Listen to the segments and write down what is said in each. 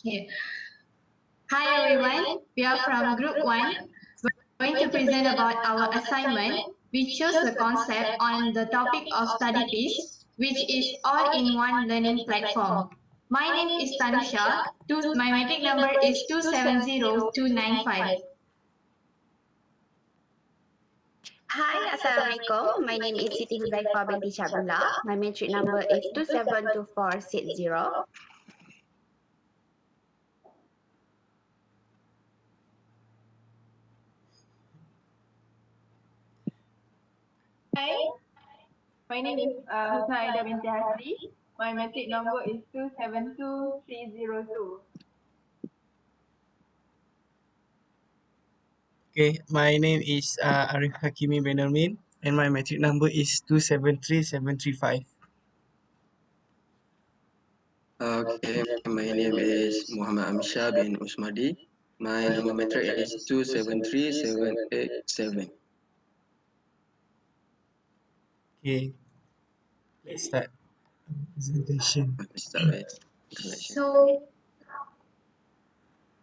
Okay. Hi everyone, we are from Group 1. We're going to present about our assignment. We chose the concept on the topic of Studypeace, which is all-in-one learning platform. My name is Tanusha. My metric number is 270295. Hi, Assalamualaikum. My name is Siti Huzaifah Binti Abdlah. My metric number is 272460. Hi, my name is Husna Aida Binti Hasri. My metric number is 272302. Okay, my name is Arif Hakimi Noormin, and my metric number is 273735. Okay, my name is Muhammad Amsyar bin Usmardi. My number metric is 273787. Okay, let's start presentation. Start with introduction. So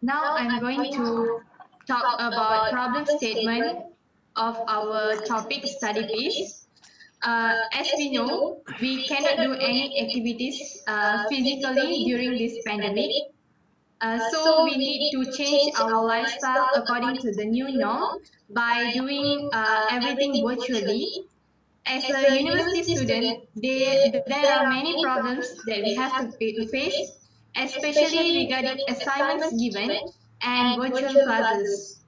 now I'm going to talk about problem statement of our topic Studypeace. As we know, we cannot do any activities physically during this pandemic. So we need to change our lifestyle according to the new norm by doing everything virtually. As a university student, there are many problems that we have to face, especially regarding assignments given and virtual classes.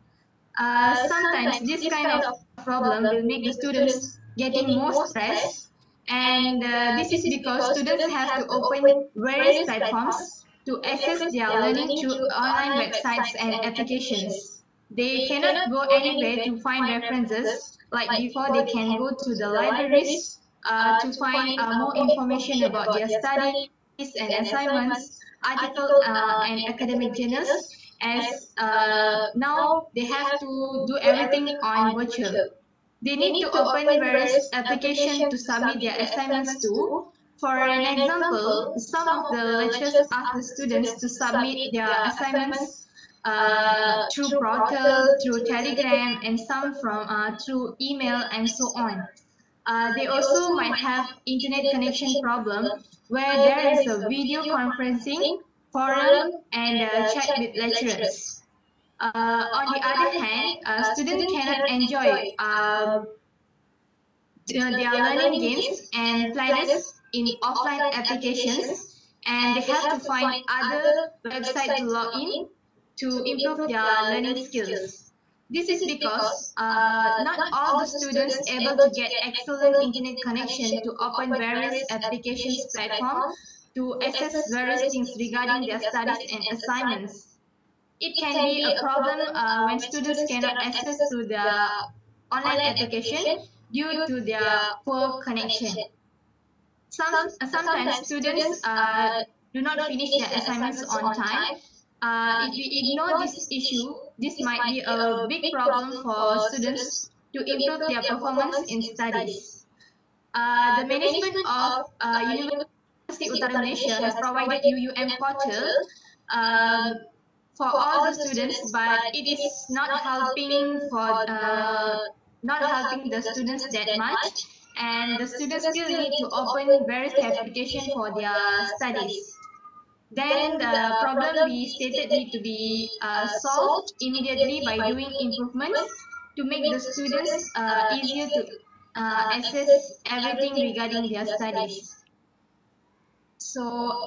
Sometimes this kind of problem will make the students getting more stress, and this is because students have to open various platforms to access their learning through online websites and applications. They cannot go anywhere to find references like before. They can go to the libraries to find more information about their studies and assignments, article and academic journals, as now they have to do everything on virtual. They need to open various applications to submit their assignments to. For an example, some of the lecturers ask the students to submit their assignments through portal, through Telegram, and some from through email and so on. They also might have internet connection problem where there is a video conferencing, forum, and chat with lecturers. On the other hand, students cannot enjoy their learning games and planners in offline applications, and they have to find other website to log in to improve their learning skills. This is because not all the students able to get excellent internet connection to open various applications platform to access various things regarding their studies and assignments. It can be a problem when students cannot access to the online application due to their poor connection. Sometimes students do not finish their assignments on time. If we ignore this issue, this might be a big problem for students to improve their performance in studies. The management of University Utara Malaysia has provided UUM portal for all the students, but it is not helping the students that much, and the students still need to open various application for their studies. Then the problem we stated need to be solved immediately by doing improvements to make the students easier to access everything regarding their studies. So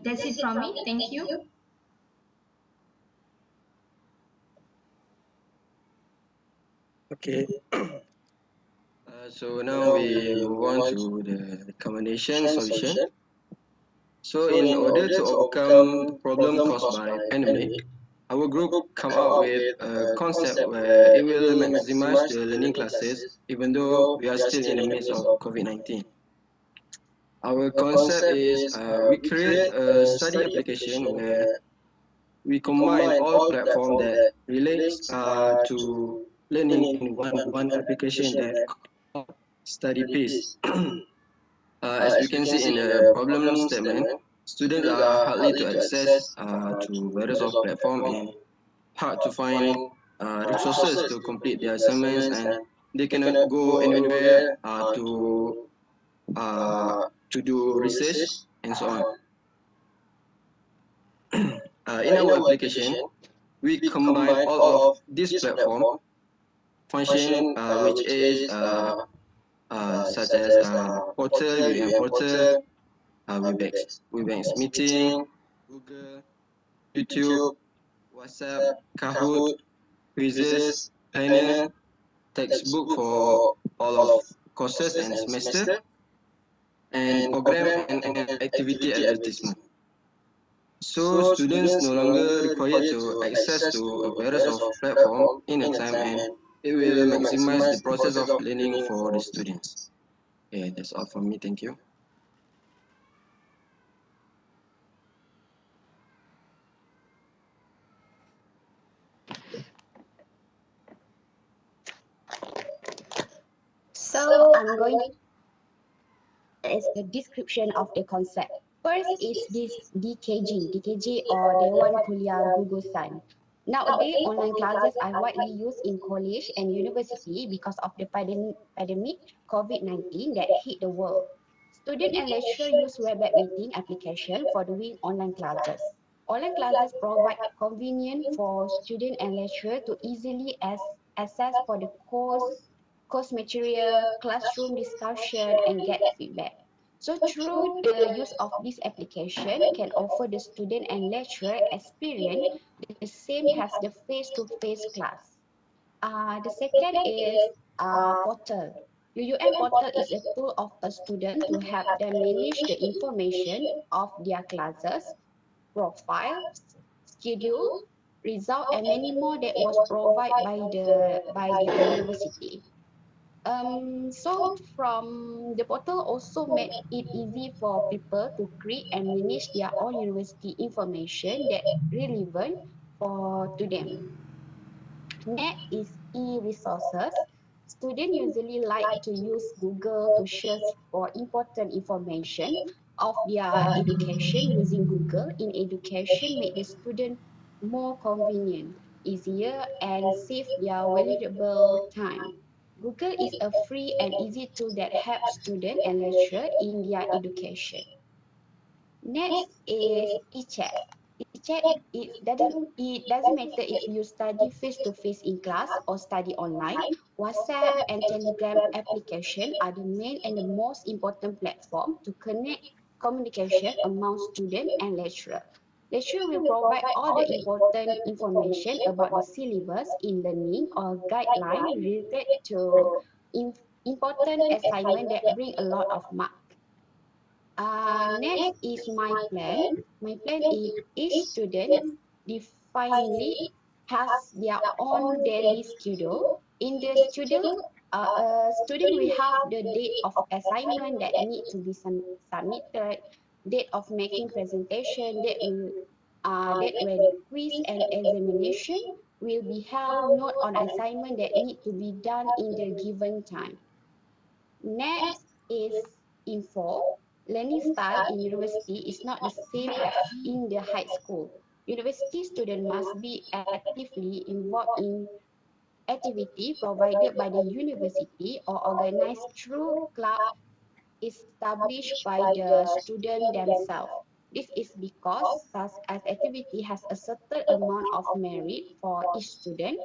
that's it from me. Thank you. Okay. So now we move on to the recommendation solution. So in order to overcome the problem caused by pandemic, our group come up with a concept where it will maximize the learning classes even though we are still in the midst of COVID-19. Our concept is we create a study application where we combine all platforms that relates to learning in one application that Studypeace. As we can see in the problem statement, Students are hardly to access to various of platform and hard to find resources to complete their assignments, and they cannot go anywhere to do research and so on. In our application, we combine all of this platform function, which is such as portal, UM portal, Webex meeting, Google, YouTube, WhatsApp, Kahoot, quizzes, planner, textbook for all of courses and semester, and program and activity advertisement. So students no longer required to access to a various of platform in a time, and it will maximize the process of learning for the students. Yeah, that's all from me. Thank you. So I'm going as a description of the concept. First is this DKG or Dewan Kuliah Gugusan. Nowadays, online classes are widely used in college and university because of the pandemic COVID-19 that hit the world. Students and lecturers use Webex meeting application for doing online classes. Online classes provide convenience for students and lecturers to easily access for the course material, classroom discussion, and get feedback. So through the use of this application can offer the student and lecturer experience the same as the face-to-face class. The second is portal. UUM portal is a tool of a student to help them manage the information of their classes, profile, schedule, result, and many more that was provided by their university. So from the portal also made it easy for people to create and manage their own university information that relevant for to them. Next is e-resources. Students usually like to use Google to search for important information of their education using Google in education make the student more convenient, easier, and save their valuable time. Google is a free and easy tool that helps students and lecturers in their education. Next is e-chat. E-chat it doesn't matter if you study face to face in class or study online. WhatsApp and Telegram application are the main and the most important platform to connect communication among student and lecturer. Lecturer will provide all the important information about the syllabus in learning or guideline related to important assignment that bring a lot of mark. Next is my plan. My plan is each student definitely has their own daily schedule. In the schedule, a student will have the date of assignment that need to be submitted, date of making presentation, that when quiz and examination will be held, note on assignment that need to be done in the given time. Next is info. Learning style in university is not the same as in the high school. University students must be actively involved in activity provided by the university or organized through club established by the student themselves. This is because such as activity has a certain amount of merit for each student.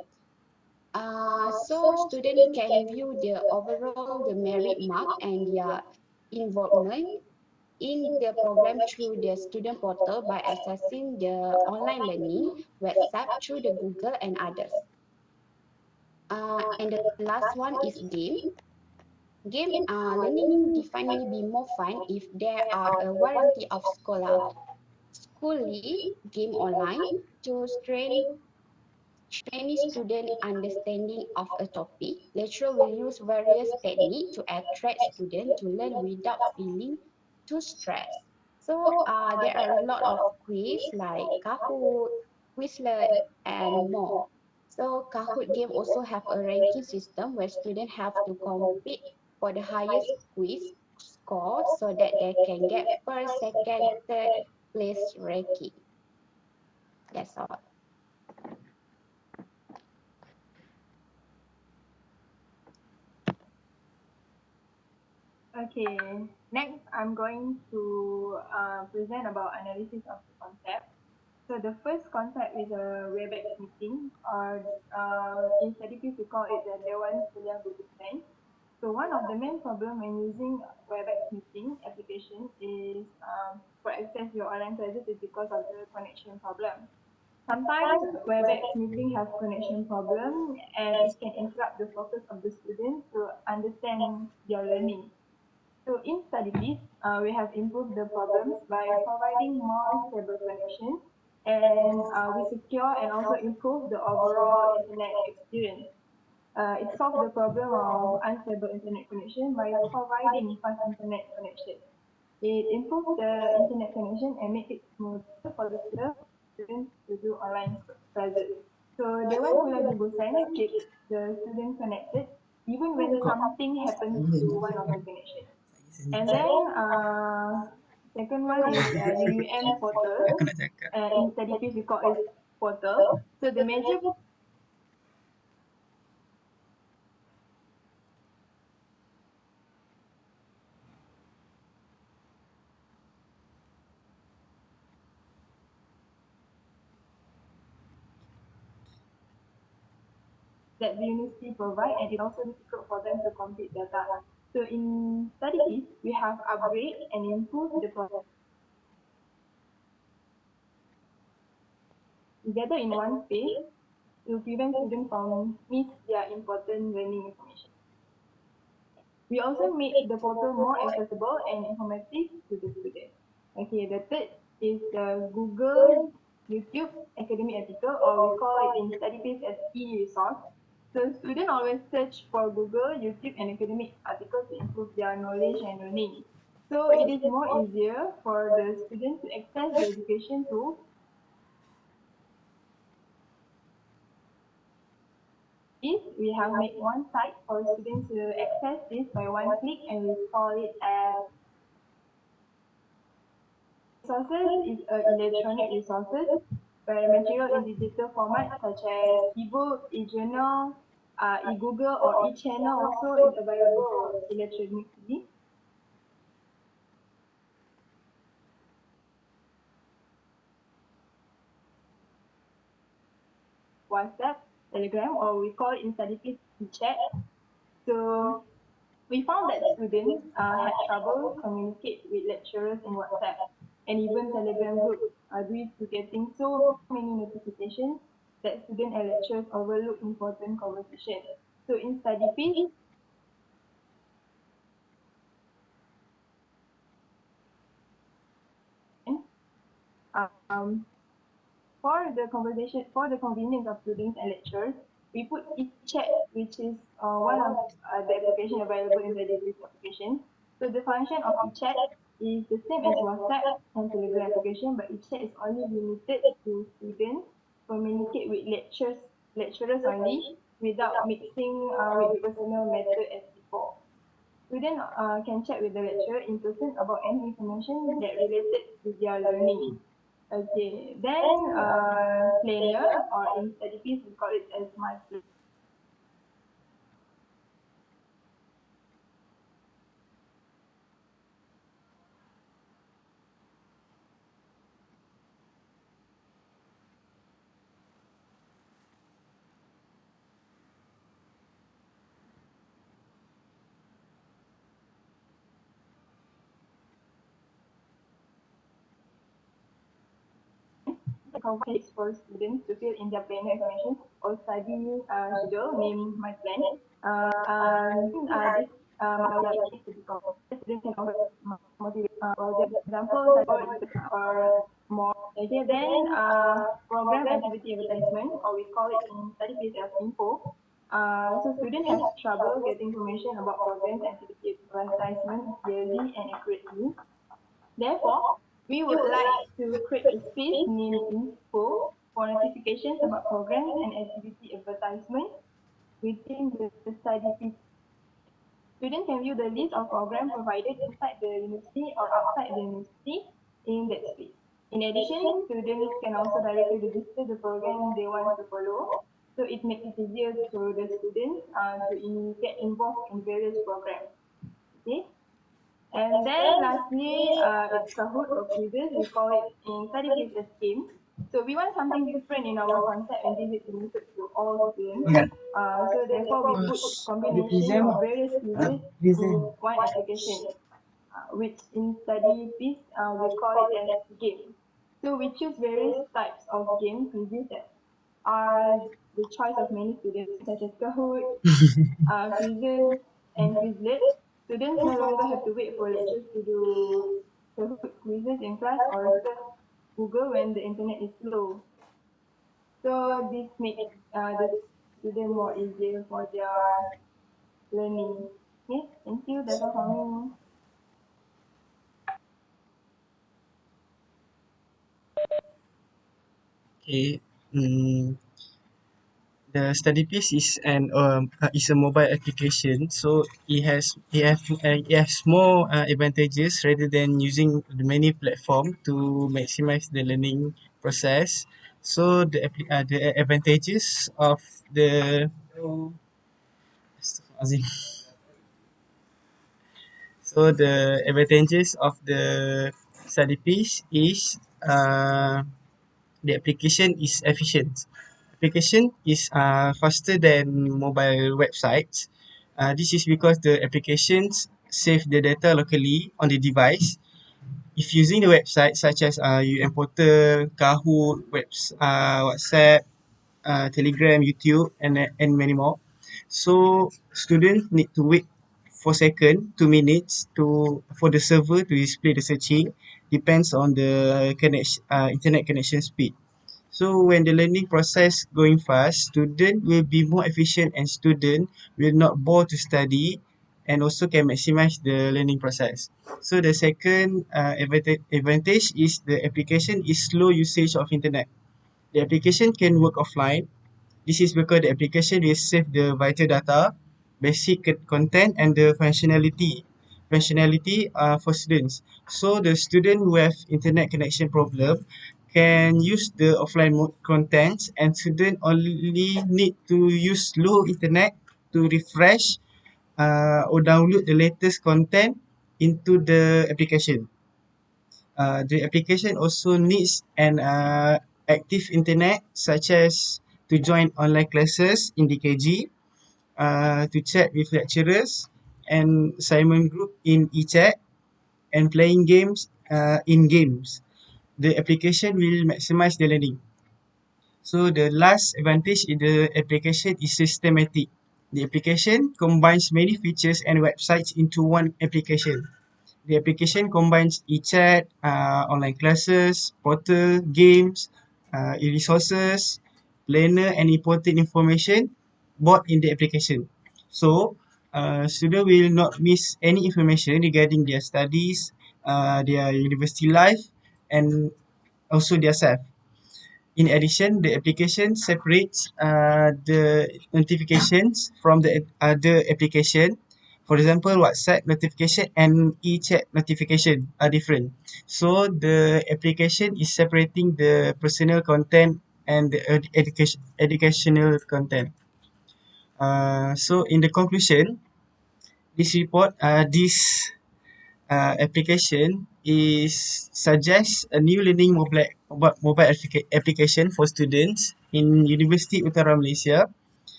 So students can view the overall the merit mark and their involvement in the program through the student portal by accessing the online learning website through the Google and others. And the last one is game. Game learning definitely be more fun if there are a variety of schooly game online to train student understanding of a topic. Lecturer will use various techniques to attract students to learn without feeling too stressed. So there are a lot of quiz like Kahoot, Quizlet, and more. So Kahoot game also have a ranking system where students have to compete for the highest quiz score so that they can get first, second, third place ranking. That's all. Okay, next I'm going to present about analysis of the concept. So the first concept is a WebEx meeting, or in Studypeace we call it the Dewan Kuliah Gugusan. So one of the main problem when using WebEx meeting application is for access your online classes is because of the connection problem. Sometimes WebEx meeting have connection problem and it can interrupt the focus of the student to understand their learning. So in Studypeace, we have improved the problems by providing more stable connection, and we secure and also improve the overall internet experience. It solves the problem of unstable internet connection by providing fast internet connection. It improves the internet connection and makes it smoother for the students to do online classes. So Dewan Kuliah Gugusan keeps the student connected even when something happens to one of the connection. And then second one is UUM portal. Aku nak cakap. In Studypeace we call it portal. So the major that the university provide, and it also difficult for them to complete their task. So in Studypeace, we have upgrade and improve the process together in one space to prevent students from miss their important learning information. We also make the portal more accessible and informative to the student. Okay, the third is the Google YouTube academic article, or we call it in Studypeace as e-resource. So students always search for Google, YouTube, and academic articles to improve their knowledge and learning. So it is more easier for the students to access the education tools. We have made one site for students to access this by one click, and we call it as resources is electronic resources where material in digital format such as ebook, e-journal, e-Google, or e-channel also is available electronically. WhatsApp, Telegram, or we call it in Studypeace chat. So we found that students had trouble communicate with lecturers in WhatsApp and even Telegram group due to getting so many notifications that students and lecturers overlook important conversation. So in Studypeace, um, for the convenience of students and lecturers, we put e-chat, which is one of the application available in the database application. So the function of e-chat is the same as WhatsApp and Telegram application, but e-chat is only limited to students communicate with lecturers only without mixing with personal matter as before. Students can chat with the lecturer in person about any information that related to their learning. Okay, then planner, or in Studypeace we call it as my plan. Provides for students to fill in their planner information or study schedule named My Plan. This material is to be completed. Students can also motivate project example, or more. Okay, then program activity advertisement, or we call it in Studypeace as info. So students have trouble getting information about programs activity advertisement clearly and accurately. Therefore, we would like to create a space named info for notifications about programs and activity advertisement within the study piece. Students can view the list of programs provided inside the university or outside the university in that space. In addition, students can also directly register the program they want to follow. So it makes it easier to the students to get involved in various programs. Okay. And then lastly, it's Kahoot or quizzes. We call it in Studypeace a scheme. So we want something different in our concept, and this is limited to all students. So therefore, we put combination of various quizzes in one application, which in Studypeace we call it as game. So we choose various types of game quizzes that are the choice of many students, such as Kahoot, quizzes, and Quizlet. Students no longer have to wait for lectures to do Kahoot quizzes in class or surf Google when the internet is slow. So this makes the student more easier for their learning. Okay, thank you. That's all from me. Okay. Mm, the Studypeace is a mobile application, so it has more advantages rather than using the many platform to maximize the learning process. So the advantages of the so the advantages of the Studypeace is the application is efficient. Application is faster than mobile websites. This is because the applications save the data locally on the device. If using the website such as UN Portal, Kahoot, WhatsApp, Telegram, YouTube, and many more. So students need to wait for second, 2 minutes for the server to display the searching. Depends on the internet connection speed. So when the learning process going fast, student will be more efficient and student will not bore to study and also can maximize the learning process. So the second advantage is the application is slow usage of internet. The application can work offline. This is because the application will save the vital data, basic content, and the functionality for students. So the student who have internet connection problem can use the offline mode contents, and student only need to use slow internet to refresh or download the latest content into the application. The application also needs an active internet, such as to join online classes in DKG, to chat with lecturers and assignment group in eChat, and playing games in games. The application will maximize the learning. So the last advantage in the application is systematic. The application combines many features and websites into one application. The application combines e-chat, online classes, portal, games, e-resources, planner, and important information bought in the application. So, student will not miss any information regarding their studies, their university life, and also their self. In addition, the application separates the notifications from the other application. For example, WhatsApp notification and e-chat notification are different. So the application is separating the personal content and the educational content. So in the conclusion, this application is suggests a new learning mobile application for students in University Utara Malaysia.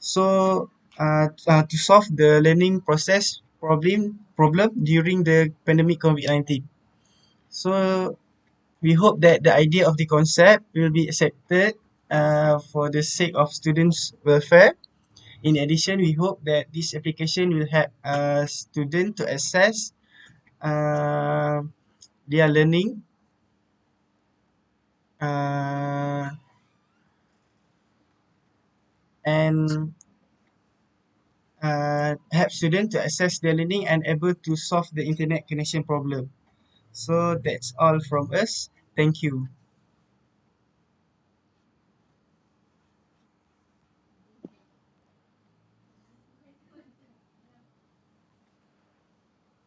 So to solve the learning process problem during the pandemic COVID-19. So we hope that the idea of the concept will be accepted for the sake of students' welfare. In addition, we hope that this application will help students to access uh, their learning uh, and help students to access their learning and able to solve the internet connection problem. So that's all from us. Thank you.